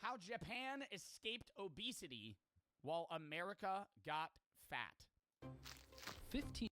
How Japan escaped obesity while America got fat. 15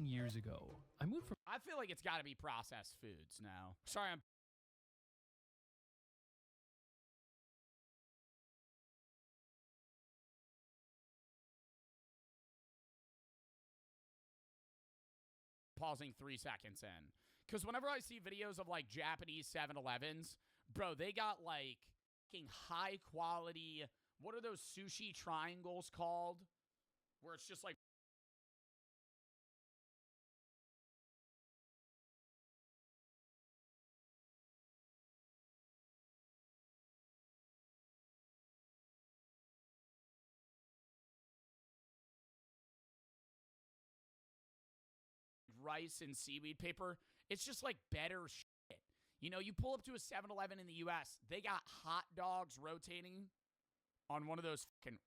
years ago, I moved from I feel like it's got to be processed foods now. Sorry, I'm pausing 3 seconds in. Because whenever I see videos of like Japanese 7-Elevens, bro, they got like fucking high quality, what are those sushi triangles called? Where it's just like rice and seaweed paper. It's just like better shit. You know, you pull up to a 7-Eleven in the US, they got hot dogs rotating on one of those fucking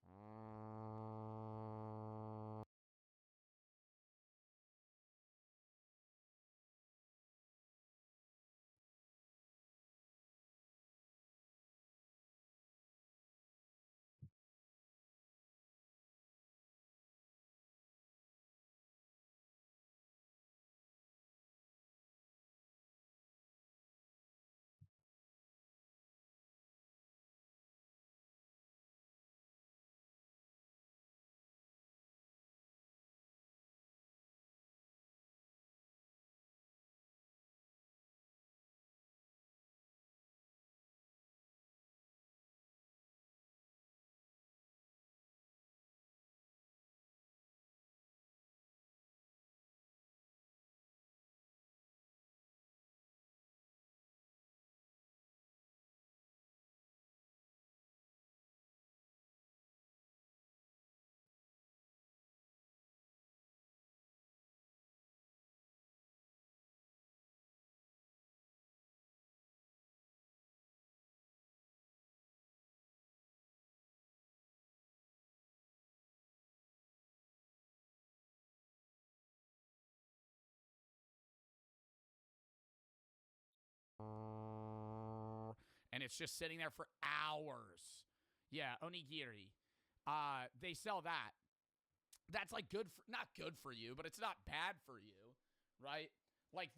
and it's just sitting there for hours. Yeah, onigiri. They sell that. That's like good for, not good for you, but it's not bad for you, right? Like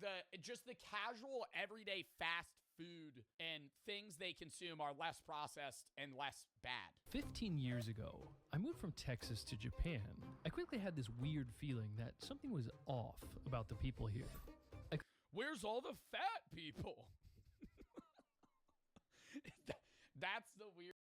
just the casual everyday fast food and things they consume are less processed and less bad. 15 years ago, I moved from Texas to Japan. I quickly had this weird feeling that something was off about the people here. Where's all the fat people? That's the weird.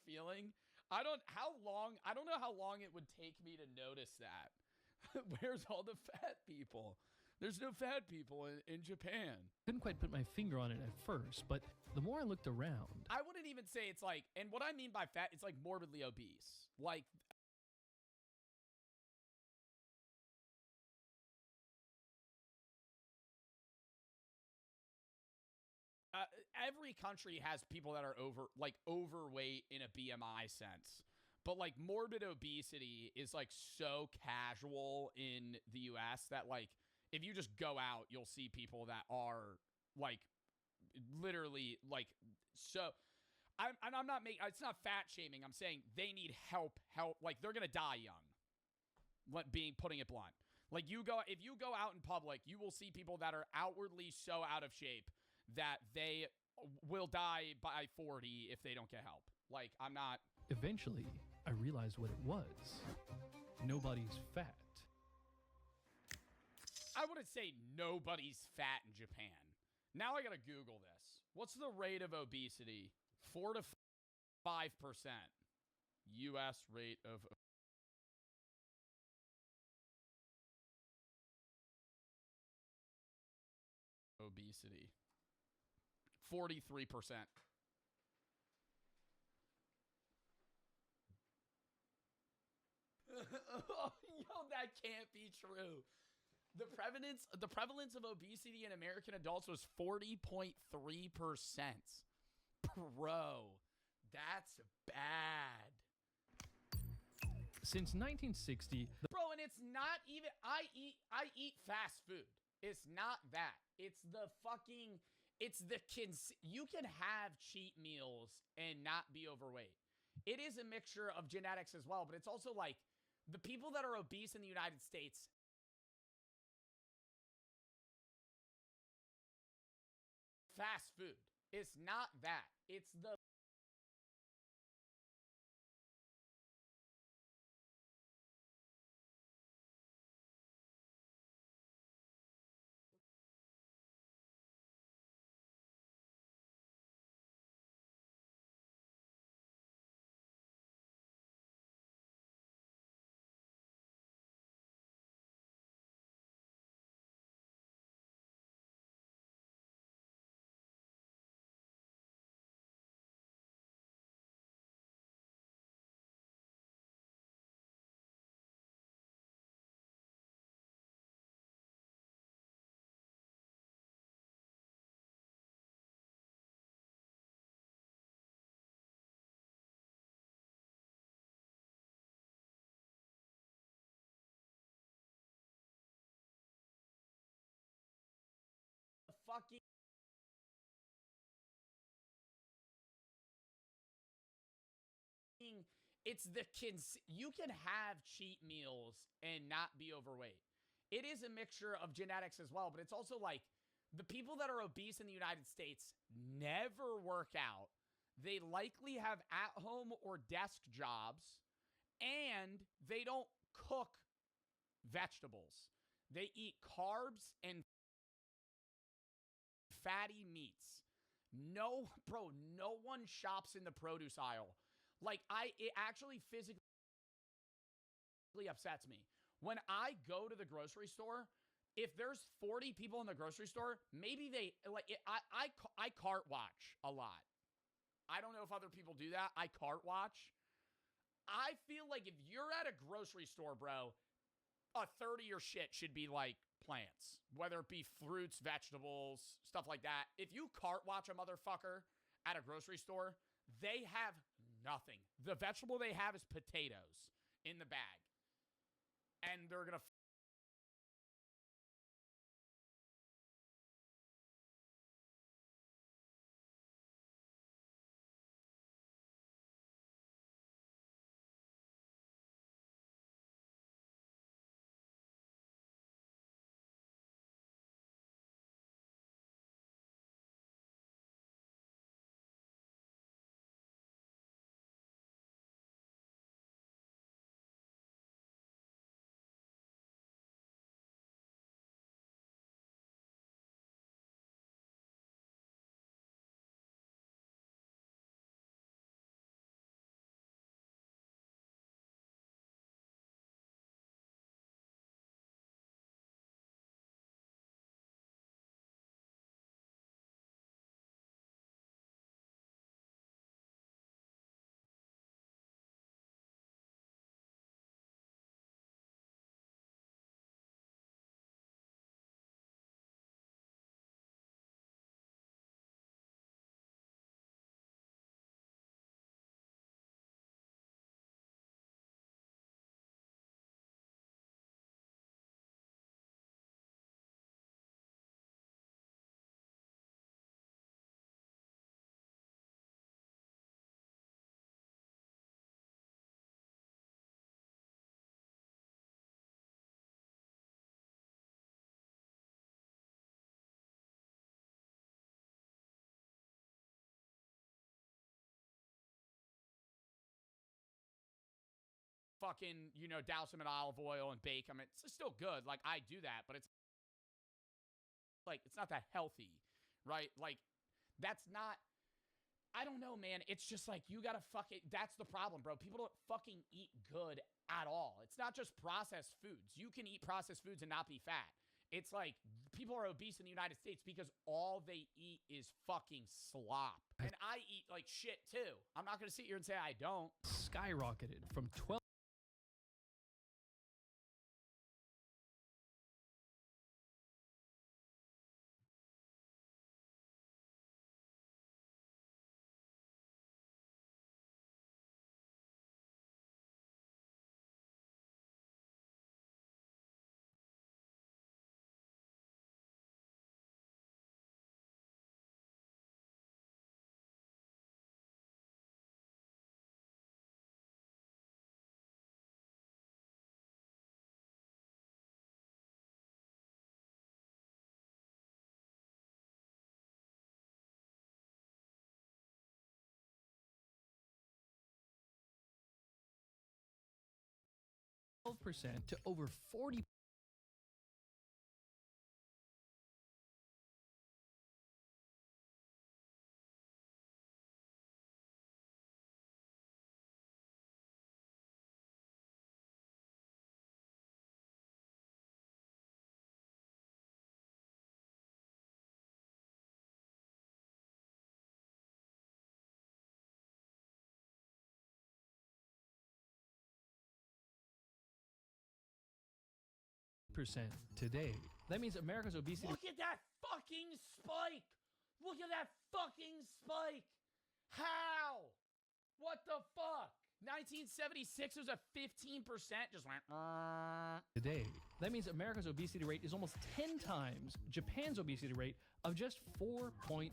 Feeling. I don't know how long it would take me to notice that. Where's all the fat people? There's no fat people in Japan. Couldn't quite put my finger on it at first, but the more I looked around, I wouldn't even say it's like, and what I mean by fat, it's like morbidly obese. Like every country has people that are overweight in a BMI sense. But like morbid obesity is like so casual in the US that like if you just go out, you'll see people that are like literally like so. I'm not making. It's not fat shaming. I'm saying they need help. Like they're gonna die young. Putting it blunt. Like if you go out in public, you will see people that are outwardly so out of shape that they will die by 40 if they don't get help. Like I'm not. Eventually, I realized what it was. Nobody's fat. I wouldn't say nobody's fat in Japan. Now I gotta Google this. What's the rate of obesity? 4 to 5%. U.S. rate of obesity. 43%. Yo, that can't be true. The prevalence of obesity in American adults was 40.3%. Bro, that's bad. Since 1960, Bro, and it's not even I eat fast food. It's not that. You can have cheat meals and not be overweight. It is a mixture of genetics as well, but it's also like the people that are obese in the United States fast food. It's not that. It's the fucking you can have cheat meals and not be overweight. It is a mixture of genetics as well, but it's also like the people that are obese in the United States never work out. They likely have at-home or desk jobs, and they don't cook vegetables. They eat carbs and fatty meats. No, bro, no one shops in the produce aisle. Like it actually physically upsets me. When I go to the grocery store, if there's 40 people in the grocery store, maybe they like it, I cart watch a lot. I don't know if other people do that. I cart watch. I feel like if you're at a grocery store, bro, a third of your shit should be like plants, whether it be fruits, vegetables, stuff like that. If you cart watch a motherfucker at a grocery store, they have nothing. The vegetable they have is potatoes in the bag. And they're going to fucking, you know, douse them in olive oil and bake them. It's still good. Like, I do that, but it's like, it's not that healthy, right? Like, that's not, I don't know, man. It's just like, you gotta fucking, that's the problem, bro. People don't fucking eat good at all. It's not just processed foods. You can eat processed foods and not be fat. It's like people are obese in the United States because all they eat is fucking slop. And I eat like shit too. I'm not going to sit here and say I don't. Skyrocketed from 12% to over 40%. Today. That means America's obesity. Look at that fucking spike. Look at that fucking spike. How? What the fuck? 1976 was a 15%. Just went. Today. That means America's obesity rate is almost 10 times Japan's obesity rate of just 4.5%.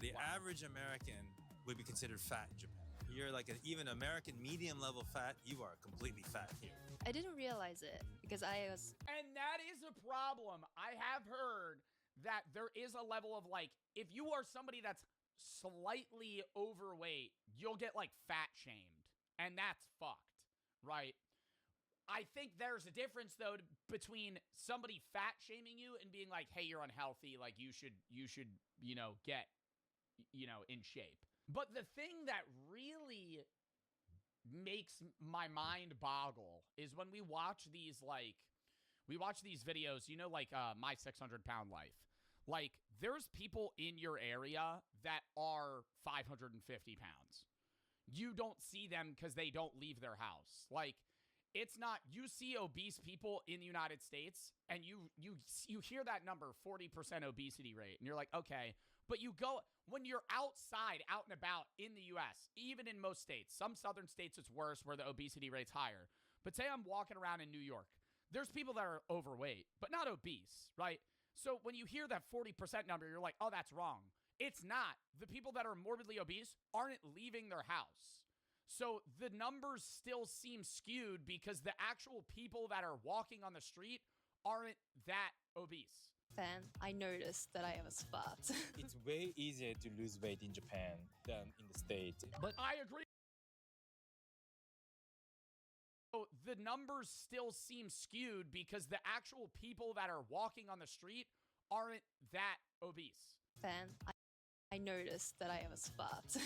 The average American would be considered fat in Japan. You're like an even American medium level fat, you are completely fat here. I didn't realize it because I was... And that is a problem. I have heard that there is a level of like, if you are somebody that's slightly overweight, you'll get like fat shamed. And that's fucked, right? I think there's a difference though between somebody fat shaming you and being like, hey, you're unhealthy. Like you should, you know, get, you know, in shape. But the thing that really makes my mind boggle is when we watch these, like, we watch these videos, you know, like My 600-Pound Life. Like, there's people in your area that are 550 pounds. You don't see them because they don't leave their house. Like, it's not, you see obese people in the United States and you hear that number, 40% obesity rate, and you're like, okay. But you go, when you're outside, out and about in the U.S., even in most states, some southern states it's worse where the obesity rate's higher. But say I'm walking around in New York, there's people that are overweight, but not obese, right? So when you hear that 40% number, you're like, oh, that's wrong. It's not. The people that are morbidly obese aren't leaving their house. So the numbers still seem skewed because the actual people that are walking on the street aren't that obese. I noticed that I was fat. It's way easier to lose weight in Japan than in the States. But I agree. So the numbers still seem skewed because the actual people that are walking on the street aren't that obese. I noticed that I was fat.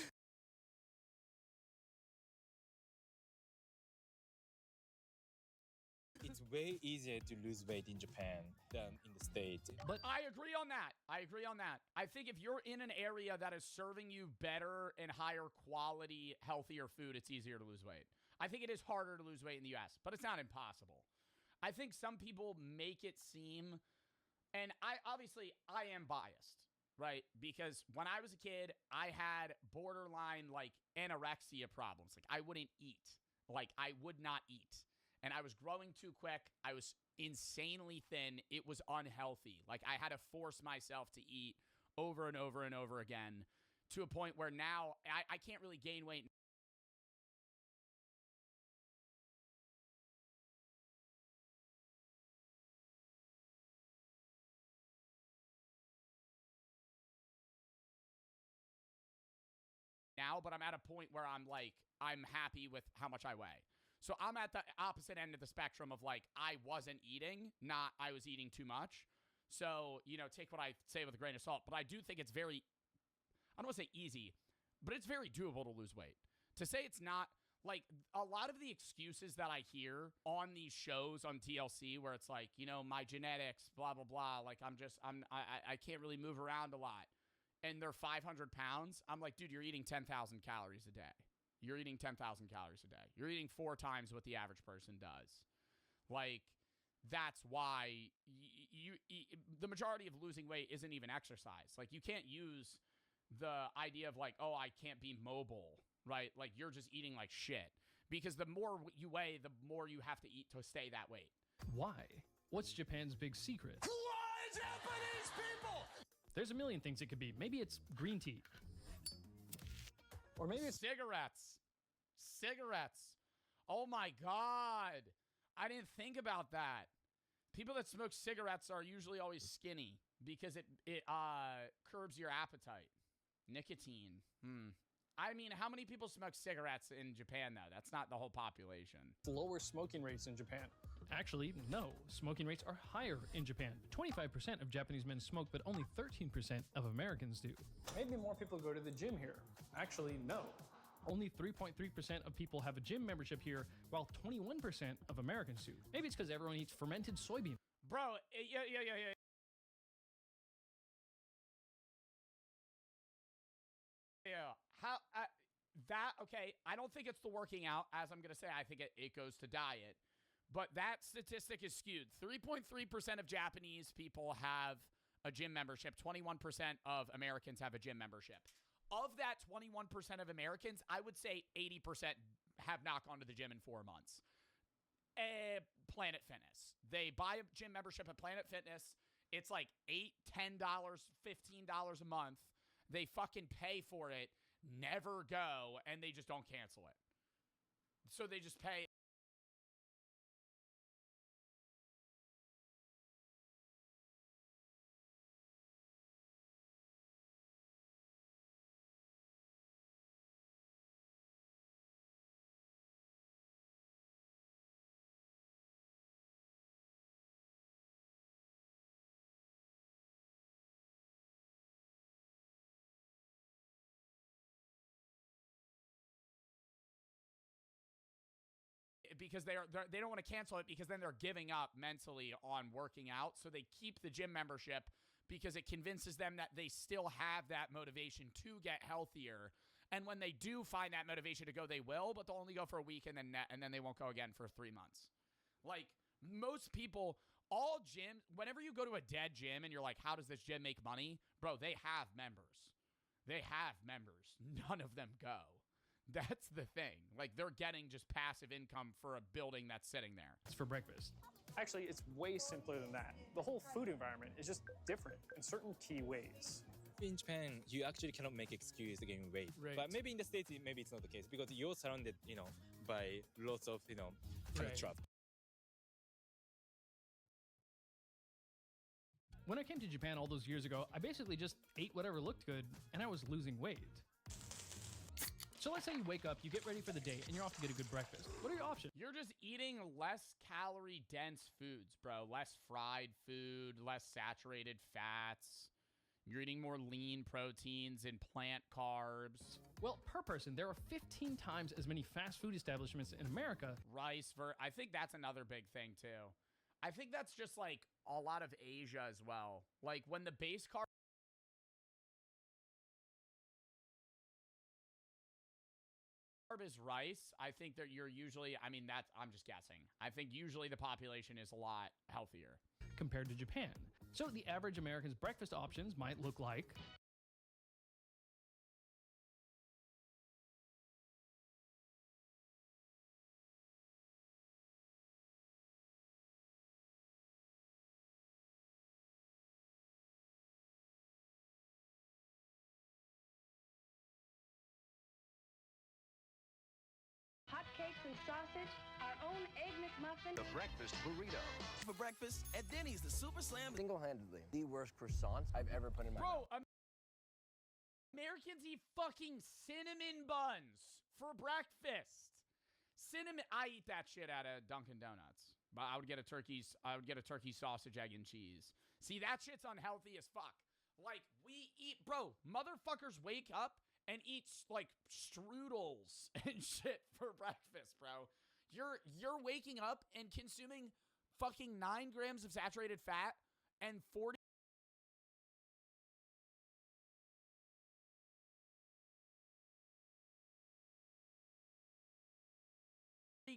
It's way easier to lose weight in Japan than in the States. But I agree on that. I think if you're in an area that is serving you better and higher quality, healthier food, it's easier to lose weight. I think it is harder to lose weight in the US, but it's not impossible. I think some people make it seem, and I am biased, right? Because when I was a kid, I had borderline like anorexia problems. Like I wouldn't eat. Like I would not eat. And I was growing too quick. I was insanely thin. It was unhealthy. Like I had to force myself to eat over and over and over again to a point where now I can't really gain weight. Now, but I'm at a point where I'm like, I'm happy with how much I weigh. So I'm at the opposite end of the spectrum of like I wasn't eating, not I was eating too much. So, you know, take what I say with a grain of salt. But I do think it's very, I don't want to say easy, but it's very doable to lose weight. To say it's not, like, a lot of the excuses that I hear on these shows on TLC where it's like, you know, my genetics, blah, blah, blah. Like, I can't really move around a lot. And they're 500 pounds. I'm like, dude, you're eating 10,000 calories a day. You're eating 10,000 calories a day. You're eating 4 times what the average person does. Like, that's why the majority of losing weight isn't even exercise. Like, you can't use the idea of like, oh, I can't be mobile, right? Like, you're just eating like shit. Because the more you weigh, the more you have to eat to stay that weight. Why? What's Japan's big secret? Why Japanese people? There's a million things it could be. Maybe it's green tea. Or maybe it's cigarettes. Cigarettes. Oh my God. I didn't think about that. People that smoke cigarettes are usually always skinny because it curbs your appetite. Nicotine. I mean, how many people smoke cigarettes in Japan, though? That's not the whole population. Lower smoking rates in Japan. Actually, no. Smoking rates are higher in Japan. 25% of Japanese men smoke, but only 13% of Americans do. Maybe more people go to the gym here. Actually, no. Only 3.3% of people have a gym membership here, while 21% of Americans do. Maybe it's because everyone eats fermented soybean. Bro, yeah. Yeah. How okay, I don't think it's the working out, as I'm going to say. I think it goes to diet. But that statistic is skewed. 3.3% of Japanese people have a gym membership. 21% of Americans have a gym membership. Of that 21% of Americans, I would say 80% have not gone to the gym in 4 months. Planet Fitness. They buy a gym membership at Planet Fitness. It's like $8, $10, $15 a month. They fucking pay for it, never go, and they just don't cancel it. So they just pay. Because they don't want to cancel it because then they're giving up mentally on working out. So they keep the gym membership because it convinces them that they still have that motivation to get healthier. And when they do find that motivation to go, they will, but they'll only go for a week and then they won't go again for 3 months. Like most people, all gyms, whenever you go to a dead gym and you're like, how does this gym make money? Bro, they have members. They have members. None of them go. That's the thing. Like, they're getting just passive income for a building that's sitting there. It's for breakfast. Actually, it's way simpler than that. The whole food environment is just different in certain key ways. In Japan, you actually cannot make excuse to gain weight. Right. But maybe in the States, maybe it's not the case because you're surrounded, by lots of, kind of trust. When I came to Japan all those years ago, I basically just ate whatever looked good, and I was losing weight. So let's say you wake up, you get ready for the day, and you're off to get a good breakfast. What are your options? You're just eating less calorie-dense foods, bro. Less fried food, less saturated fats. You're eating more lean proteins and plant carbs. Well, per person, there are 15 times as many fast food establishments in America. I think that's another big thing, too. I think that's just, like, a lot of Asia as well. Like, when the base carb is rice, I think that you're usually, I'm just guessing. I think usually the population is a lot healthier. Compared to Japan. So the average American's breakfast options might look like hotcakes and sausage, our own egg McMuffin. The breakfast burrito. For breakfast at Denny's, the Super Slam. Single-handedly, the worst croissants I've ever put in my mouth. Bro, Americans eat fucking cinnamon buns for breakfast. Cinnamon. I eat that shit at a Dunkin' Donuts. But I would get a turkey sausage, egg, and cheese. See, that shit's unhealthy as fuck. Like, we eat, bro, motherfuckers wake up and eat, like, strudels and shit for breakfast, bro. You're waking up and consuming fucking 9 grams of saturated fat and 40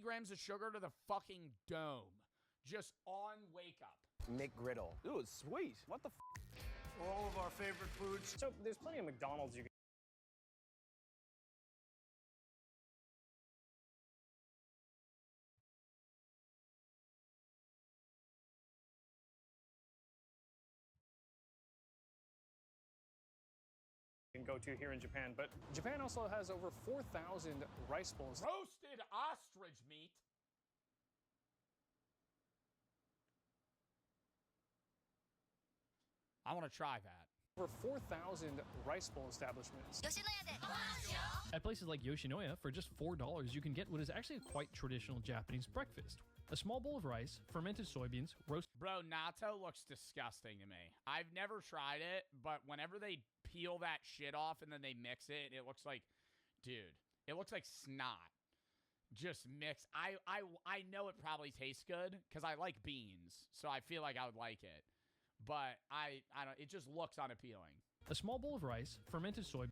grams of sugar to the fucking dome just on wake up. McGriddle. Ooh, it's sweet. What the All of our favorite foods. So there's plenty of McDonald's you can go to here in Japan, but Japan also has over 4,000 rice bowls. Roasted ostrich meat. I want to try that. Over 4,000 rice bowl establishments. At places like Yoshinoya, for just $4, you can get what is actually a quite traditional Japanese breakfast. A small bowl of rice, fermented soybeans, roast. Bro, natto looks disgusting to me. I've never tried it, but whenever they peel that shit off and then they mix it, it looks like, dude, it looks like snot. Just mixed. I know it probably tastes good because I like beans, so I feel like I would like it. But I don't. It just looks unappealing. A small bowl of rice, fermented soybeans.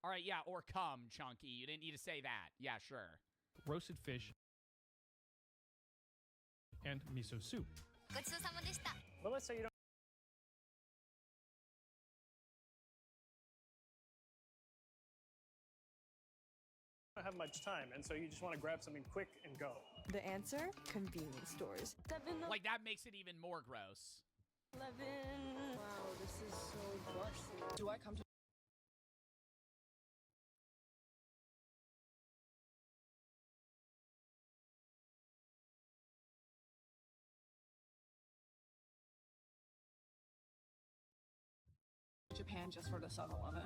All right, yeah, or cum, Chunky. You didn't need to say that. Yeah, sure. Roasted fish, and miso soup. But let's say you don't have much time, and so you just want to grab something quick and go. The answer? Convenience stores. 7-Eleven. Like, that makes it even more gross. Wow, this is so busted. Do I come to Japan just for the 7-Eleven?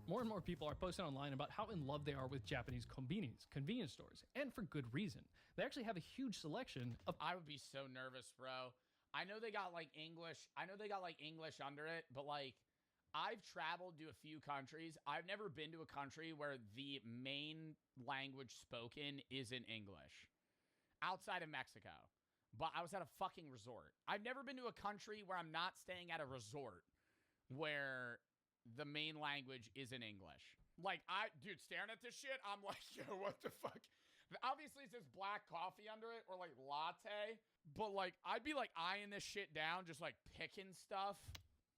More and more people are posting online about how in love they are with Japanese convenience stores, and for good reason. They actually have a huge selection of. I would be so nervous, bro. I know they got like English. I know they got like English under it, but like I've traveled to a few countries. I've never been to a country where the main language spoken isn't English. Outside of Mexico. But I was at a fucking resort. I've never been to a country where I'm not staying at a resort where the main language isn't English. Like, dude, staring at this shit, I'm like, yo, what the fuck? Obviously, it says black coffee under it or, like, latte. But, like, I'd be, like, eyeing this shit down, just, like, picking stuff.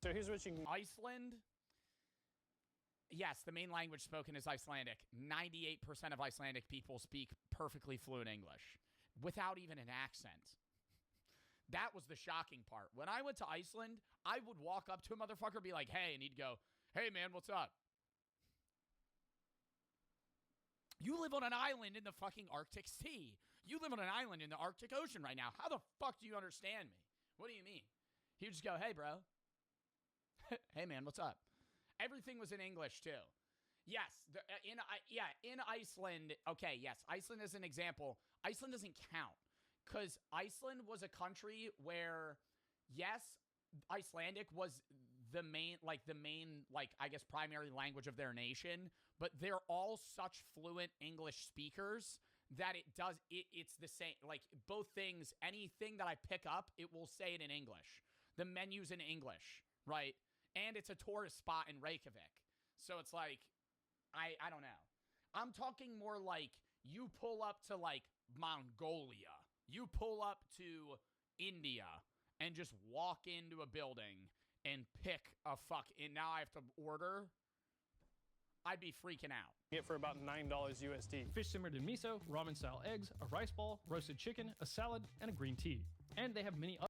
So here's what you can... Iceland? Yes, the main language spoken is Icelandic. 98% of Icelandic people speak perfectly fluent English without even an accent. That was the shocking part. When I went to Iceland, I would walk up to a motherfucker, be like, hey, and he'd go, hey, man, what's up? You live on an island in the fucking Arctic Sea. You live on an island in the Arctic Ocean right now. How the fuck do you understand me? What do you mean? He would just go, hey, bro. Hey, man, what's up? Everything was in English, too. Yes, in Iceland, okay, yes, Iceland is an example. Iceland doesn't count. Because Iceland was a country where, yes, Icelandic was the main, I guess, primary language of their nation, but they're all such fluent English speakers that it's the same, like, both things, anything that I pick up, it will say it in English. The menu's in English, right? And it's a tourist spot in Reykjavik. So it's like, I don't know. I'm talking more like you pull up to, like, Mongolia. You pull up to India and just walk into a building and pick a and now I have to order. I'd be freaking out. Get for about $9 USD. Fish simmered in miso, ramen-style eggs, a rice ball, roasted chicken, a salad, and a green tea. And they have many other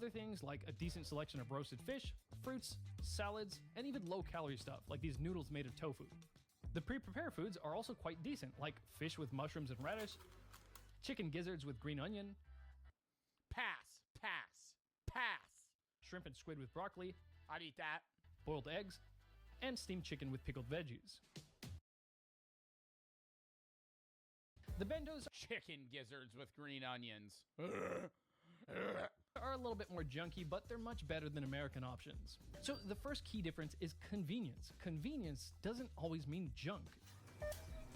other things like a decent selection of roasted fish, fruits, salads, and even low-calorie stuff like these noodles made of tofu. The pre-prepared foods are also quite decent, like fish with mushrooms and radish, chicken gizzards with green onion, Pass. shrimp and squid with broccoli, I'd eat that. boiled eggs, and steamed chicken with pickled veggies. The bentos Chicken gizzards with green onions. are a little bit more junky, but they're much better than American options. So the first key difference is convenience. Convenience doesn't always mean junk.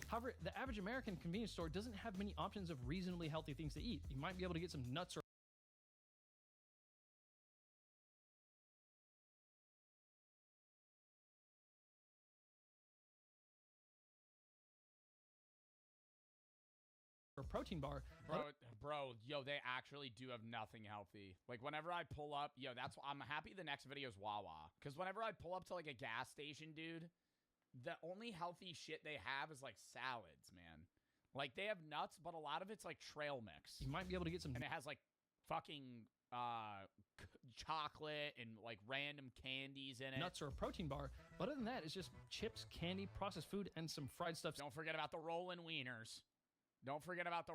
However, the average American convenience store doesn't have many options of reasonably healthy things to eat. You might be able to get some nuts or protein bar. Bro, yo, they actually do have nothing healthy. Like, whenever I pull up, yo, I'm happy the next video is Wawa. Because whenever I pull up to, like, a gas station, dude, the only healthy shit they have is, like, salads, man. Like, they have nuts, but a lot of it's, like, trail mix. You might be able to get some And it has, like, fucking chocolate and, like, random candies in it. nuts or a protein bar. But other than that, it's just chips, candy, processed food, and some fried stuff. Don't forget about the rollin' wieners. Don't forget about the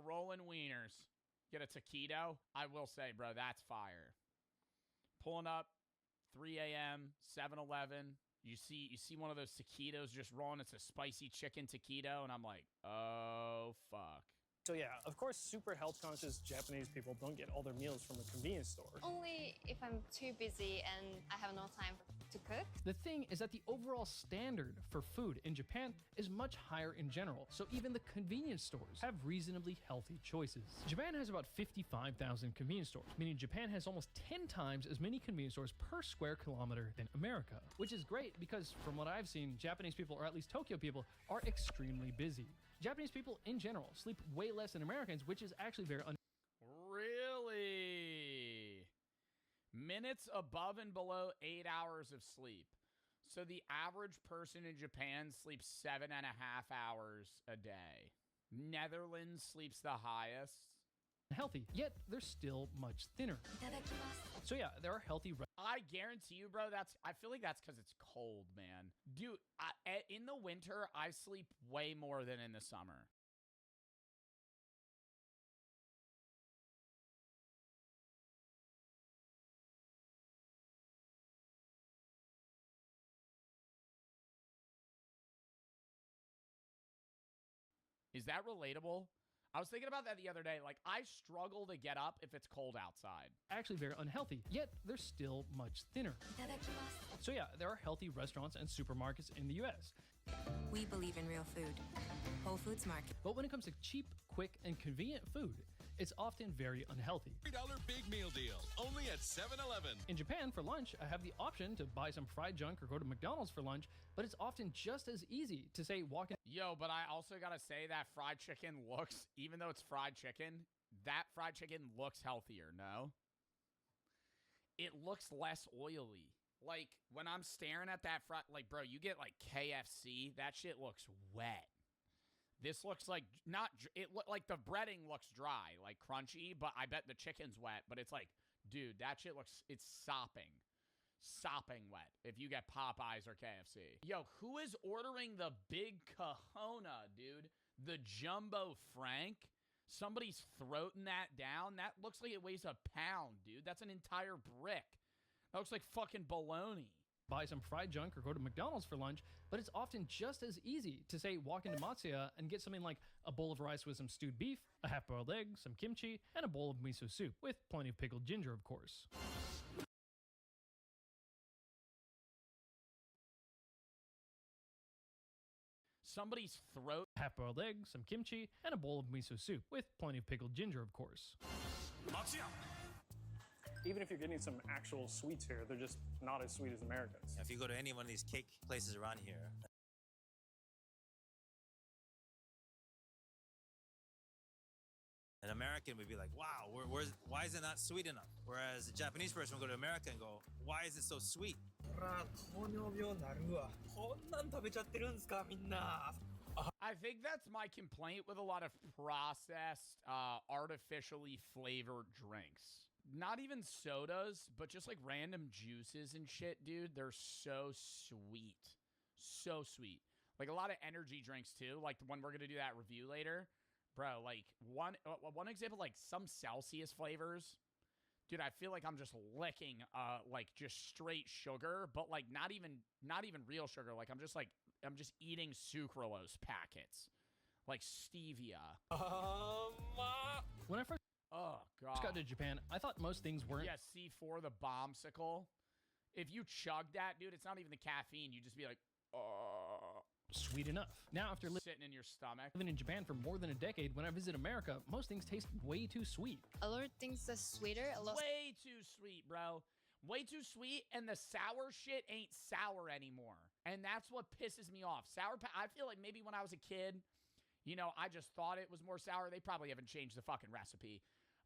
rolling wieners. Get a taquito. I will say, bro, that's fire. Pulling up 3 a.m., 7-Eleven. You see one of those taquitos just rolling. It's a spicy chicken taquito, and I'm like, oh, fuck. So yeah, of course, super health conscious Japanese people don't get all their meals from a convenience store. Only if I'm too busy and I have no time to cook. The thing is that the overall standard for food in Japan is much higher in general, so even the convenience stores have reasonably healthy choices. Japan has about 55,000 convenience stores, meaning Japan has almost 10 times as many convenience stores per square kilometer than America, which is great because from what I've seen, Japanese people, or at least Tokyo people, are extremely busy. Japanese people in general sleep way less than Americans, which is actually very Really? Minutes above and below 8 hours of sleep. So the average person in Japan sleeps 7.5 hours a day. Netherlands sleeps the highest. healthy, yet they're still much thinner. So yeah, there are healthy. I guarantee you, bro, I feel like that's because it's cold, man. Dude, in the winter, I sleep way more than in the summer. Is that relatable? I was thinking about that the other day. Like, I struggle to get up if it's cold outside. Actually very unhealthy, yet they're still much thinner. So yeah, there are healthy restaurants and supermarkets in the US. We believe in real food. Whole Foods Market. But when it comes to cheap, quick, and convenient food, it's often very unhealthy. $3 big meal deal, only at 7-Eleven. In Japan, for lunch, I have the option to buy some fried junk or go to McDonald's for lunch, but it's often just as easy to say walk in. Yo, but I also gotta say that fried chicken looks, even though it's fried chicken, that fried chicken looks healthier, no? It looks less oily. Like, when I'm staring at that fried, like, bro, you get, like, KFC, that shit looks wet. This looks like, like the breading looks dry, like crunchy, but I bet the chicken's wet, but it's like, dude, that shit looks, it's sopping wet if you get Popeyes or KFC. Yo, who is ordering the big Kahuna, dude? The Jumbo Frank? Somebody's throating that down? That looks like it weighs a pound, dude. That's an entire brick. That looks like fucking bologna. Buy some fried junk or go to McDonald's for lunch, but it's often just as easy to say walk into Matsuya and get something like a bowl of rice with some stewed beef, a half-boiled egg, some kimchi, and a bowl of miso soup, with plenty of pickled ginger, of course. Somebody's throat. Half-boiled egg, some kimchi, and a bowl of miso soup, with plenty of pickled ginger, of course. Matsuya. Even if you're getting some actual sweets here, they're just not as sweet as America's. If you go to any one of these cake places around here, an American would be like, wow, why is it not sweet enough? Whereas a Japanese person would go to America and go, why is it so I think that's my complaint with a lot of processed, artificially flavored drinks. Not even sodas, but just like random juices and shit, dude. They're so sweet. So sweet. Like a lot of energy drinks too. Like the one we're gonna do that review later. Bro, like one example, like some Celsius flavors. Dude, I feel like I'm just licking like just straight sugar, but like not even real sugar. Like I'm just eating sucralose packets. Like stevia. When I first got to Japan, I thought most things weren't. Yeah, C4, the bombsicle. If you chug that, dude, it's not even the caffeine. You just be like, sweet enough. Now, after sitting in your stomach. living in Japan for more than a decade, when I visit America, most things taste way too sweet. A lot of things are sweeter. Way too sweet, bro. Way too sweet, and the sour shit ain't sour anymore. And that's what pisses me off. I feel like maybe when I was a kid, you know, I just thought it was more sour. They probably haven't changed the fucking recipe.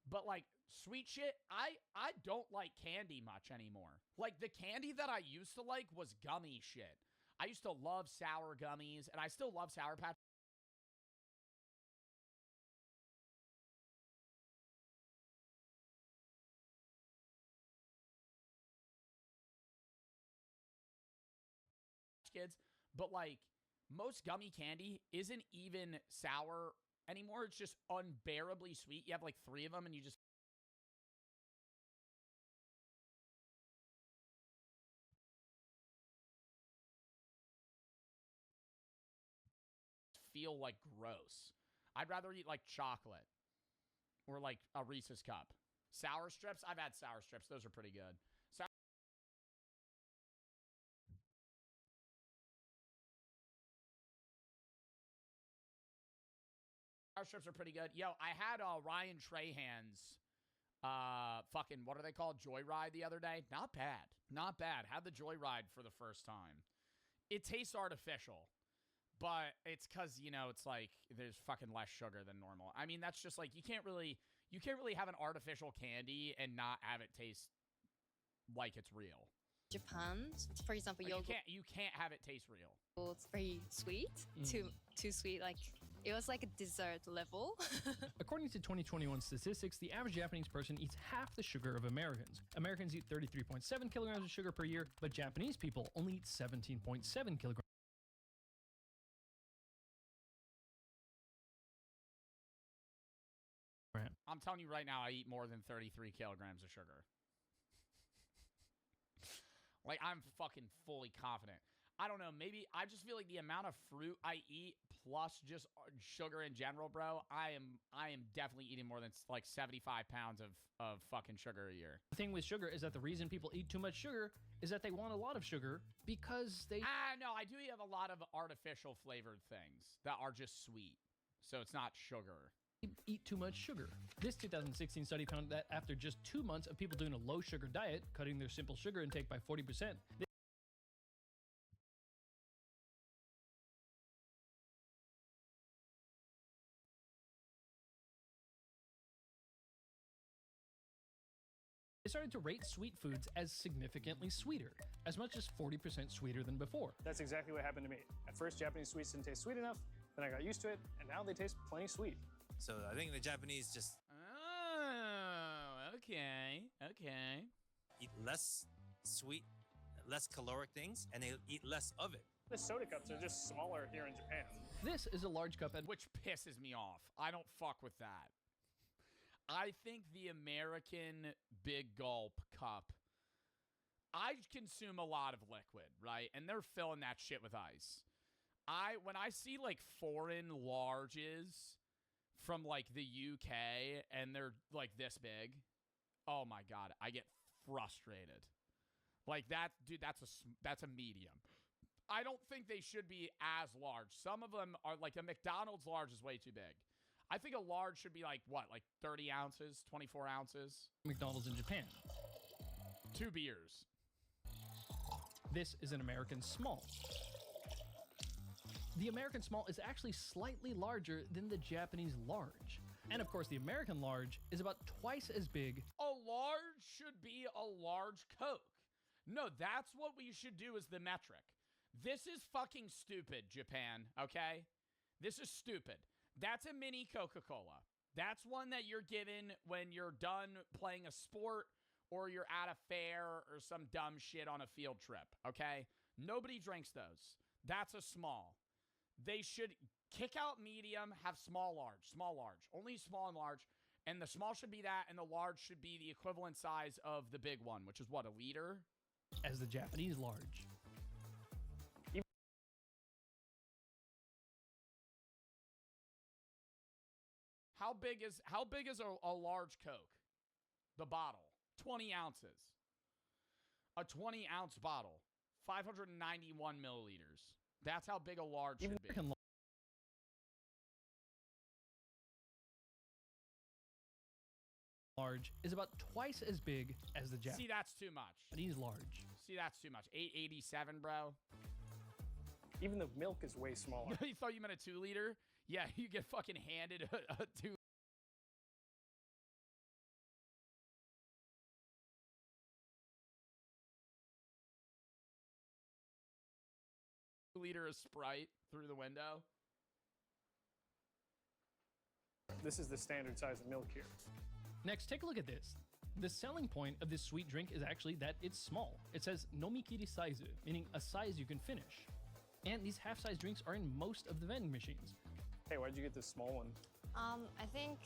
But, like, sweet shit, I don't like candy much anymore. Like, the candy that I used to like was gummy shit. I used to love sour gummies, and I still love Sour Patch. Kids, but like most gummy candy isn't even sour anymore. It's just unbearably sweet. You have like 3 of them, and you just feel like gross. I'd rather eat like chocolate or like a Reese's cup. Sour strips, I've had sour strips. Those are pretty good. Sour strips are pretty good. Yo, I had Ryan Trahan's fucking, what are they called? Joyride the other day. Not bad. Not bad. Had the Joyride for the first time. It tastes artificial. But it's because, you know, it's like there's fucking less sugar than normal. I mean, that's just like you can't really have an artificial candy and not have it taste like it's real. Japan, for example, like yogurt. You can't have it taste real. It's very sweet, too sweet. Like it was like a dessert level. According to 2021 statistics, the average Japanese person eats half the sugar of Americans. Americans eat 33.7 kilograms of sugar per year, but Japanese people only eat 17.7 kilograms. I'm telling you right now, I eat more than 33 kilograms of sugar. Like, I'm fucking fully confident. I don't know, maybe I just feel like the amount of fruit I eat plus just sugar in general, bro, I am definitely eating more than like 75 pounds of fucking sugar a year. The thing with sugar is that the reason people eat too much sugar is that they want a lot of sugar because they... no, I do have a lot of artificial flavored things that are just sweet. So it's not sugar. Eat too much sugar. This 2016 study found that after just 2 months of people doing a low sugar diet, cutting their simple sugar intake by 40%, they started to rate sweet foods as significantly sweeter, as much as 40% sweeter than before. That's exactly what happened to me. At first, Japanese sweets didn't taste sweet enough, then I got used to it, and now they taste plenty sweet. So I think the Japanese just... Oh, okay. eat less sweet, less caloric things, and they eat less of it. The soda cups are just smaller here in Japan. This is a large cup, which pisses me off. I don't fuck with that. I think the American Big Gulp cup, I consume a lot of liquid, right? And they're filling that shit with ice. When I see like foreign larges from like the UK and they're like this big, oh my God, I get frustrated. Like that, dude, that's a medium. I don't think they should be as large. Some of them are like a McDonald's large is way too big. I think a large should be like what, like 30 ounces, 24 ounces? McDonald's in Japan. 2 beers. This is an American small. The American small is actually slightly larger than the Japanese large. And of course, the American large is about twice as big. A large should be a large Coke. No, that's what we should do as the metric. This is fucking stupid, Japan, okay? This is stupid. That's a mini Coca-Cola. That's one that you're given when you're done playing a sport or you're at a fair or some dumb shit on a field trip, okay? Nobody drinks those. That's a small. They should kick out medium, have small, large. Only small and large. And the small should be that, and the large should be the equivalent size of the big one, which is what, a liter? As the Japanese large. How big is a large Coke? The bottle. 20 ounces. A 20-ounce bottle. 591 milliliters. That's how big a large should be. Large is about twice as big as the Japanese. See, that's too much. Japanese large. See, that's too much. 887, bro. Even the milk is way smaller. You thought you meant a 2-liter? Yeah, you get fucking handed a 2-liter of Sprite through the window. This is the standard size of milk here. Next, take a look at this. The selling point of this sweet drink is actually that it's small. It says nomikiri saizu, meaning a size you can finish. And these half-size drinks are in most of the vending machines. Hey, why'd you get this small one? I think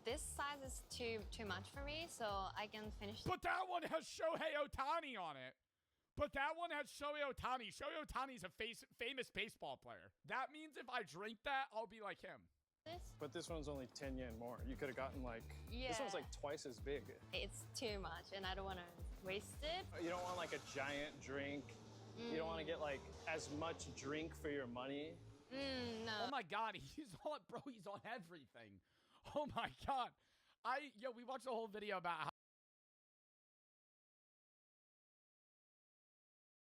this size is too much for me, so I can finish. But that one has Shohei Ohtani on it. Shohei Ohtani's a famous baseball player. That means if I drink that, I'll be like him. But this one's only 10 yen more. You could have gotten like, this one's like twice as big. It's too much, and I don't want to waste it. You don't want like a giant drink. You don't want to get like as much drink for your money. No. Oh my God, he's on everything. Oh my God. We watched the whole video about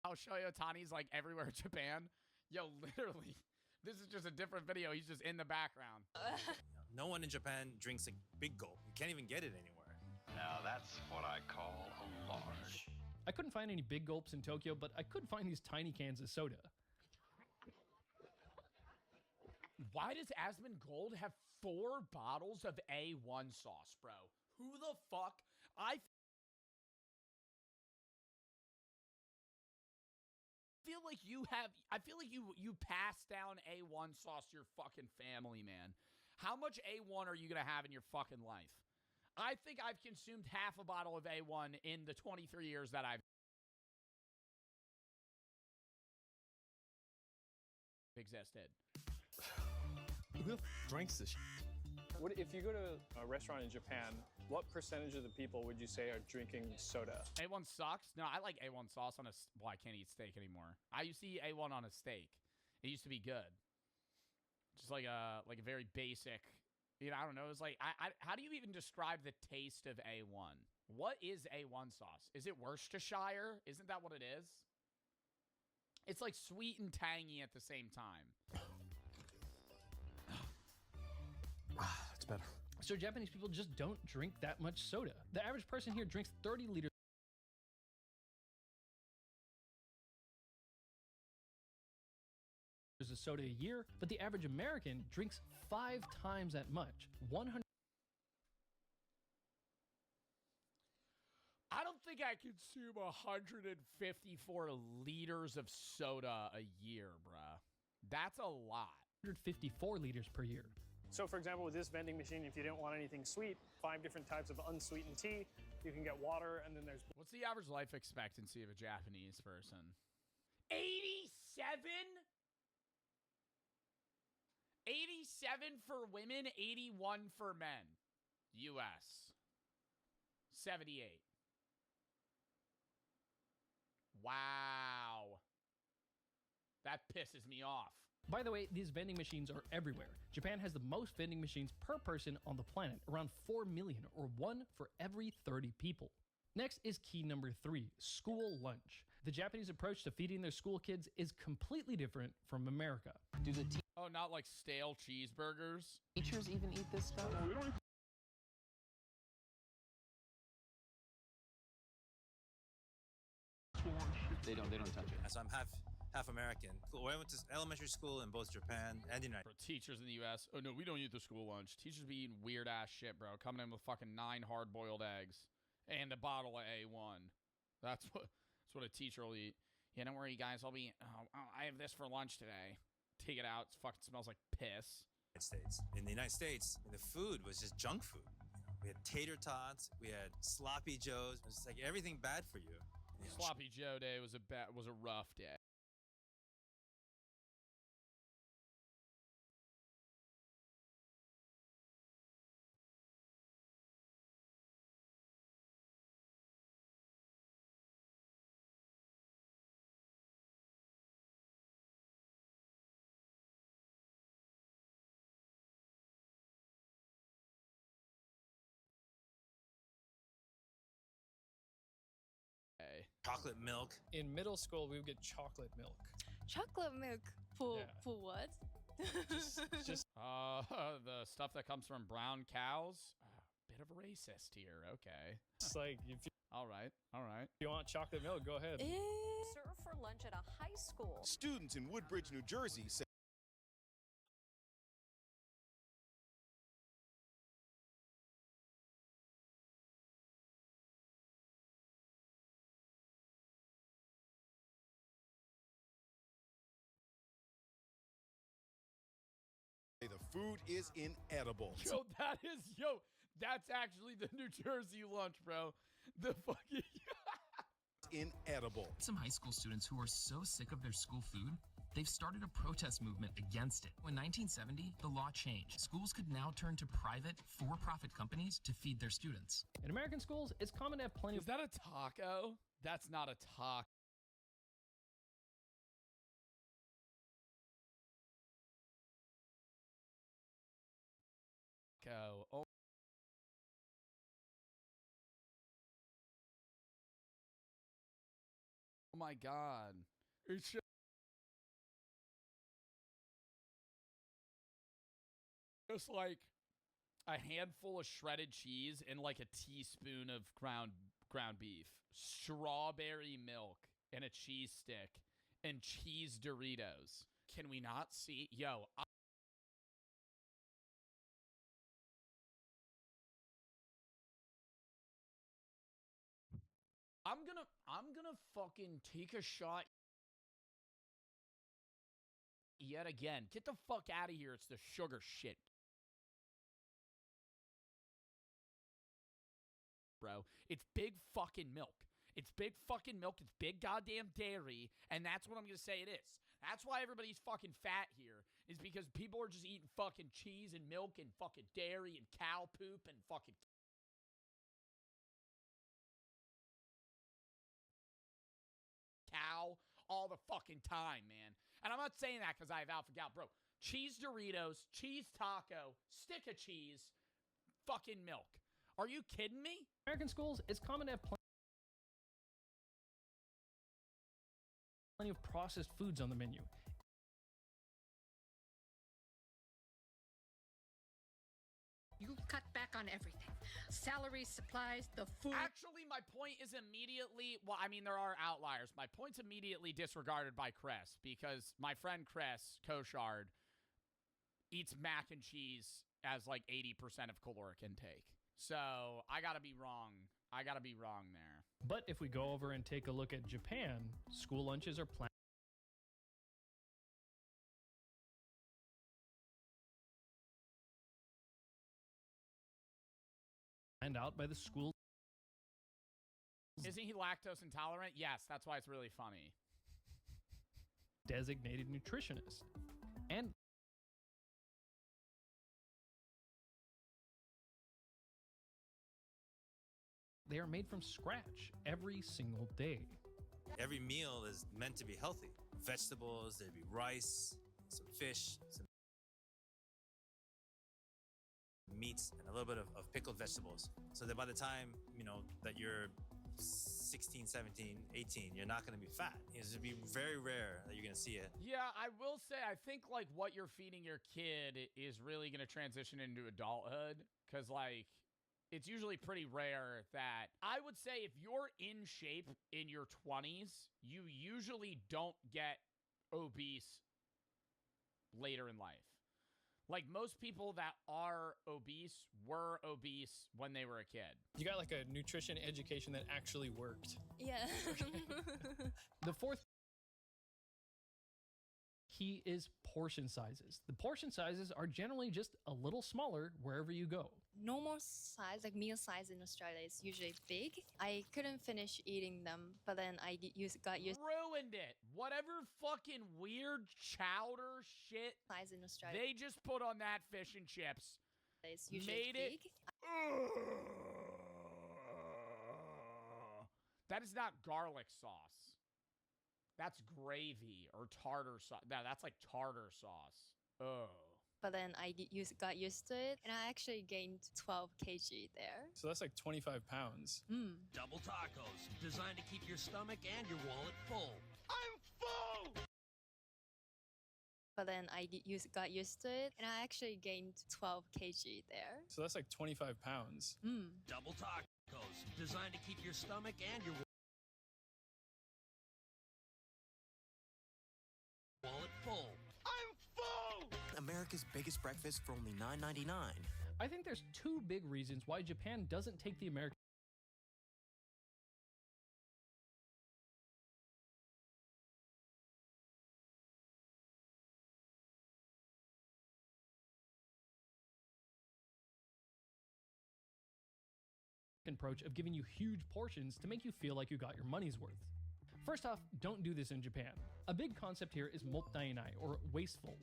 how Shohei Ohtani's like everywhere in Japan. Yo, literally, this is just a different video. He's just in the background. No one in Japan drinks a big gulp. You can't even get it anywhere. Now that's what I call a large. I couldn't find any big gulps in Tokyo, but I could find these tiny cans of soda. Why does Asmongold have 4 bottles of A1 sauce, bro? Who the fuck? I feel like you pass down A1 sauce to your fucking family, man. How much A1 are you gonna have in your fucking life? I think I've consumed half a bottle of A1 in the 23 years that I've existed. Who drinks this? What if you go to a restaurant in Japan? What percentage of the people would you say are drinking soda? A1 sucks. No, I like A1 sauce on a. Well, I can't eat steak anymore. I used to eat A1 on a steak. It used to be good. Just like a very basic. I don't know. It was like, how do you even describe the taste of A1? What is A1 sauce? Is it Worcestershire? Isn't that what it is? It's like sweet and tangy at the same time. It's better. So Japanese people just don't drink that much soda. The average person here drinks 30 liters of soda a year, but the average American drinks 5 times that much. 100. I don't think I consume 154 liters of soda a year, bruh. That's a lot. 154 liters per year. So for example, with this vending machine, if you didn't want anything sweet, 5 different types of unsweetened tea, you can get water, and then there's... What's the average life expectancy of a Japanese person? 87? 87 for women, 81 for men. US. 78. Wow. That pisses me off. By the way, these vending machines are everywhere. Japan has the most vending machines per person on the planet, around 4 million, or 1 for every 30 people. Next is key number 3, school lunch. The Japanese approach to feeding their school kids is completely different from America. Oh, not like stale cheeseburgers? Teachers even eat this stuff? They don't touch it. So I'm half half American. I went to elementary school in both Japan and the United For teachers in the U.S., oh no, we don't eat the school lunch. Teachers be eating weird ass shit, bro. Coming in with fucking 9 hard-boiled eggs and a bottle of A1. That's what a teacher will eat. Yeah, don't worry, guys. I have this for lunch today. Take it out. It fucking smells like piss. States. In the United States, the food was just junk food. We had tater tots. We had sloppy joes. It was like everything bad for you. Sloppy Joe day was a rough day. Chocolate milk. In middle school, we would get chocolate milk. Chocolate milk for what? Just The stuff that comes from brown cows. Bit of a racist here. Okay. It's like if you, all right. if you want chocolate milk, go ahead. Serve for lunch at a high school. Students in Woodbridge, New Jersey say the food is inedible. That's actually the New Jersey lunch, bro. The fucking Inedible. Some high school students who are so sick of their school food, they've started a protest movement against it. In 1970, the law changed. Schools could now turn to private, for-profit companies to feed their students. In American schools, it's common to have plenty Is that a taco? That's not a taco. Oh. Oh my God. It's just like a handful of shredded cheese and like a teaspoon of ground beef, strawberry milk, and a cheese stick, and cheese Doritos. Can we not see? Yo, I'm gonna fucking take a shot yet again. Get the fuck out of here. It's the sugar shit. Bro, it's big fucking milk. It's big fucking milk. It's big goddamn dairy. And that's what I'm going to say it is. That's why everybody's fucking fat here, is because people are just eating fucking cheese and milk and fucking dairy and cow poop and fucking cow all the fucking time, man. And I'm not saying that because I have alpha gal, bro. Cheese Doritos, cheese taco, stick of cheese, fucking milk. Are you kidding me? American schools, it's common to have plenty of processed foods on the menu. You cut back on everything. Salaries, supplies, the food. Actually, my point is immediately, well, I mean, there are outliers. My point's immediately disregarded by Chris, because my friend Chris Koshard eats mac and cheese as like 80% of caloric intake. So I gotta be wrong. I gotta be wrong there. But if we go over and take a look at Japan, school lunches are planned out by the school. Isn't he lactose intolerant? Yes, that's why it's really funny. Designated nutritionist. And they are made from scratch every single day. Every meal is meant to be healthy. Vegetables, there'd be rice, some fish, some meats, and a little bit of pickled vegetables. So that by the time, that you're 16, 17, 18, you're not going to be fat. It's going to be very rare that you're going to see it. Yeah, I will say, I think, like, what you're feeding your kid is really going to transition into adulthood. Because, like, it's usually pretty rare that... I would say if you're in shape in your 20s, you usually don't get obese later in life. Like, most people that are obese were obese when they were a kid. You got like a nutrition education that actually worked. Yeah. The fourth key is portion sizes. The portion sizes are generally just a little smaller wherever you go. Normal size, like meal size in Australia, is usually big. I couldn't finish eating them, but then I got used. Ruined it. Whatever fucking weird chowder shit Size in Australia. they just put on that fish and chips It's usually made big. it. That is not garlic sauce. That's gravy or tartar sauce. That's like tartar sauce. Oh. But then I got used to it, and I actually gained 12 kg there. So that's like 25 pounds. Double tacos, designed to keep your stomach and your wallet full. I'm full! But then I got used to it, and I actually gained 12 kg there. So that's like 25 pounds. Double tacos, designed to keep your stomach and your wallet full. I'm full! America's biggest breakfast for only $9.99. I think there's two big reasons why Japan doesn't take the American approach of giving you huge portions to make you feel like you got your money's worth. First off, don't do this in Japan. A big concept here is mottainai, or wasteful.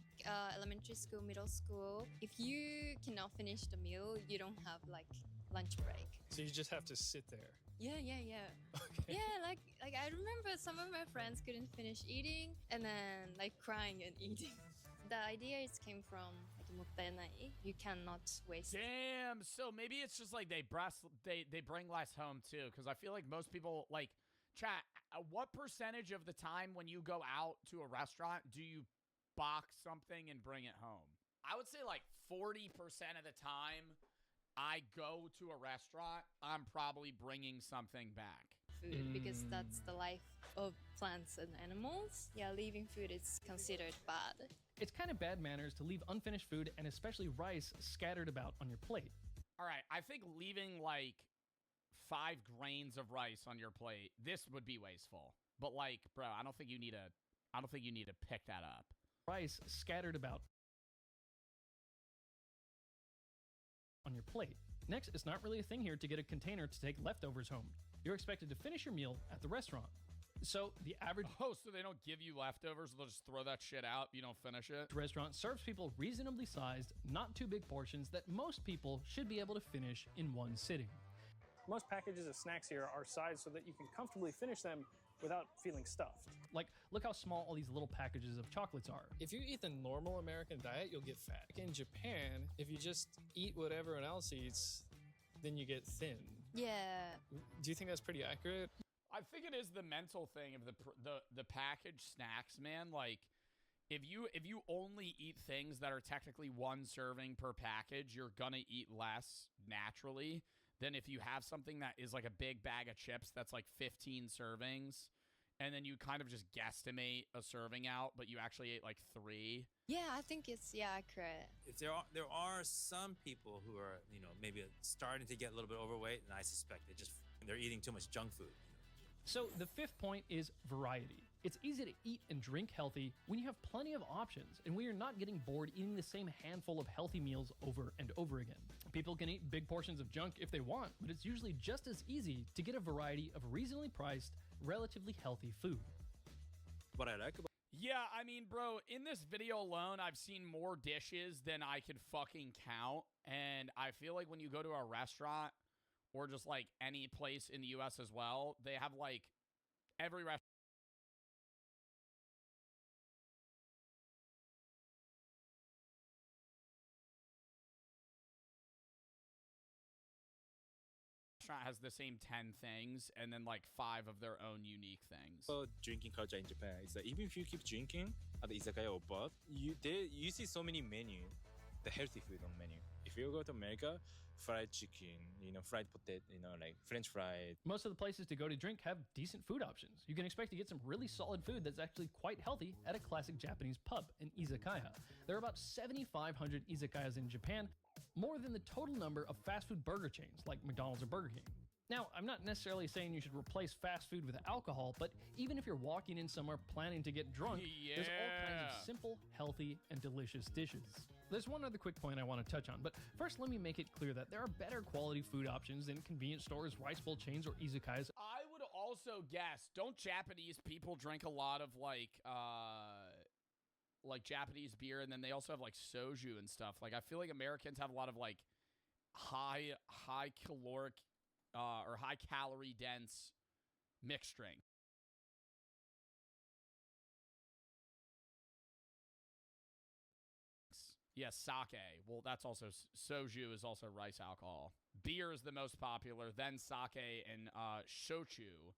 Elementary school, middle school, if you cannot finish the meal, you don't have like lunch break. So you just have to sit there. Yeah. Okay. Yeah, like I remember some of my friends couldn't finish eating and then like crying and eating. The idea came from like mottainai. You cannot waste. Damn. So maybe it's just like they bring less home too, because I feel like most people like chat. What percentage of the time when you go out to a restaurant do you box something and bring it home? I would say like 40% of the time I go to a restaurant, I'm probably bringing something back. Food, because that's the life of plants and animals. Yeah, leaving food is considered bad. It's kind of bad manners to leave unfinished food and especially rice scattered about on your plate. All right, I think leaving like 5 grains of rice on your plate, this would be wasteful. But like, bro, I don't think you need to pick that up. Rice scattered about on your plate. Next, it's not really a thing here to get a container to take leftovers home. You're expected to finish your meal at the restaurant. So the average so they don't give you leftovers, they'll just throw that shit out, you don't finish it. Restaurant serves people reasonably sized, not too big portions that most people should be able to finish in one sitting. Most packages of snacks here are sized so that you can comfortably finish them without feeling stuffed. Like, look how small all these little packages of chocolates are. If you eat the normal American diet, you'll get fat. In Japan, if you just eat what everyone else eats, then you get thin. Yeah. Do you think that's pretty accurate? I think it is the mental thing of the packaged snacks, man. Like, if you only eat things that are technically one serving per package, you're gonna eat less naturally than if you have something that is like a big bag of chips that's like 15 servings, and then you kind of just guesstimate a serving out, but you actually ate like 3. Yeah, I think it's accurate. If there are some people who are, maybe starting to get a little bit overweight, and I suspect they're eating too much junk food. So the fifth point is variety. It's easy to eat and drink healthy when you have plenty of options and when you're not getting bored eating the same handful of healthy meals over and over again. People can eat big portions of junk if they want, but it's usually just as easy to get a variety of reasonably priced, relatively healthy food. What I like about Yeah, I mean, bro, in this video alone, I've seen more dishes than I could fucking count, and I feel like when you go to a restaurant or just like any place in the US as well, they have like every restaurant has the same 10 things and then like 5 of their own unique things. Drinking culture in Japan is that even if you keep drinking at the izakaya or pub, you see so many menus the healthy food on menu. If you go to America, fried chicken, fried potato, like French fries. Most of the places to go to drink have decent food options. You can expect to get some really solid food that's actually quite healthy at a classic Japanese pub, an izakaya. There are about 7,500 izakayas in Japan, more than the total number of fast food burger chains like McDonald's or Burger King. Now, I'm not necessarily saying you should replace fast food with alcohol, but even if you're walking in somewhere planning to get drunk, there's all kinds of simple, healthy, and delicious dishes. There's one other quick point I want to touch on, but first let me make it clear that there are better quality food options than convenience stores, rice bowl chains, or izakayas. I would also guess, don't Japanese people drink a lot of like Japanese beer, and then they also have like soju and stuff? Like, I feel like Americans have a lot of like high caloric or high calorie dense mixed drink. Yes, sake. Well, that's also soju is also rice alcohol. Beer is the most popular, then sake and shochu,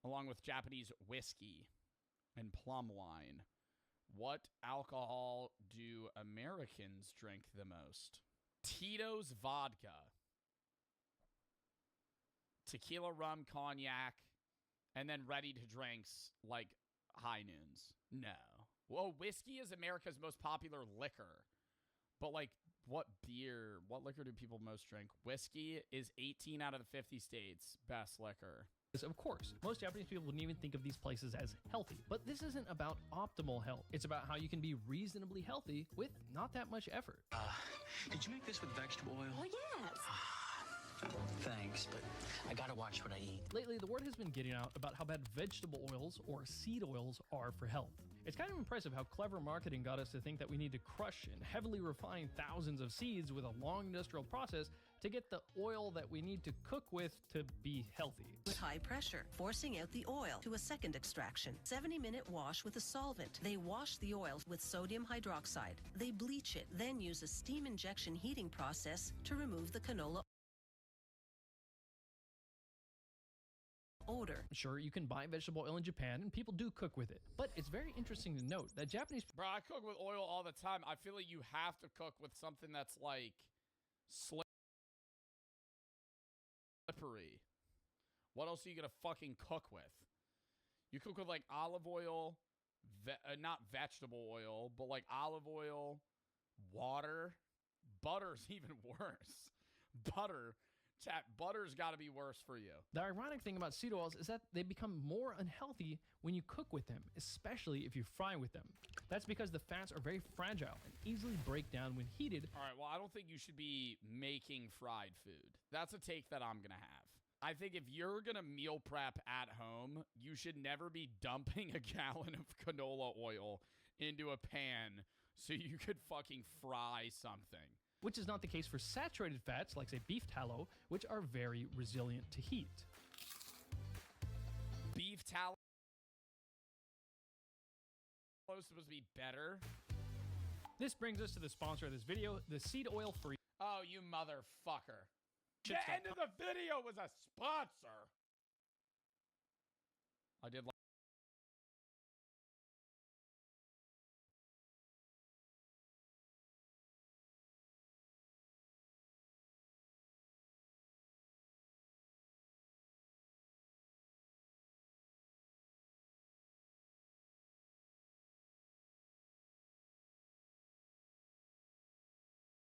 along with Japanese whiskey and plum wine. What alcohol do Americans drink the most? Tito's vodka, tequila, rum, cognac, and then ready to drinks like high noons. No. Well, whiskey is America's most popular liquor. But like, what liquor do people most drink? Whiskey is 18 out of the 50 states best liquor. Of course, most Japanese people wouldn't even think of these places as healthy. But this isn't about optimal health. It's about how you can be reasonably healthy with not that much effort. Did you make this with vegetable oil? Oh, yes. Thanks, but I gotta watch what I eat. Lately, the word has been getting out about how bad vegetable oils or seed oils are for health. It's kind of impressive how clever marketing got us to think that we need to crush and heavily refine thousands of seeds with a long industrial process to get the oil that we need to cook with to be healthy. With high pressure, forcing out the oil to a second extraction. 70-minute wash with a solvent. They wash the oil with sodium hydroxide. They bleach it, then use a steam injection heating process to remove the canola odor. Sure, you can buy vegetable oil in Japan, and people do cook with it. But it's very interesting to note that Japanese... Bro, I cook with oil all the time. I feel like you have to cook with something that's like slippery. What else are you gonna fucking cook with? You cook with like olive oil, not vegetable oil, but like olive oil, water. Butter's even worse. Butter's got to be worse for you. The ironic thing about seed oils is that they become more unhealthy when you cook with them, especially if you fry with them. That's because the fats are very fragile and easily break down when heated. All right, well, I don't think you should be making fried food. That's a take that I'm going to have. I think if you're going to meal prep at home, you should never be dumping a gallon of canola oil into a pan so you could fucking fry something. Which is not the case for saturated fats, like, say, beef tallow, which are very resilient to heat. Beef tallow is supposed to be better. This brings us to the sponsor of this video, the seed oil free. Oh, you motherfucker. The end of the video was a sponsor. I did like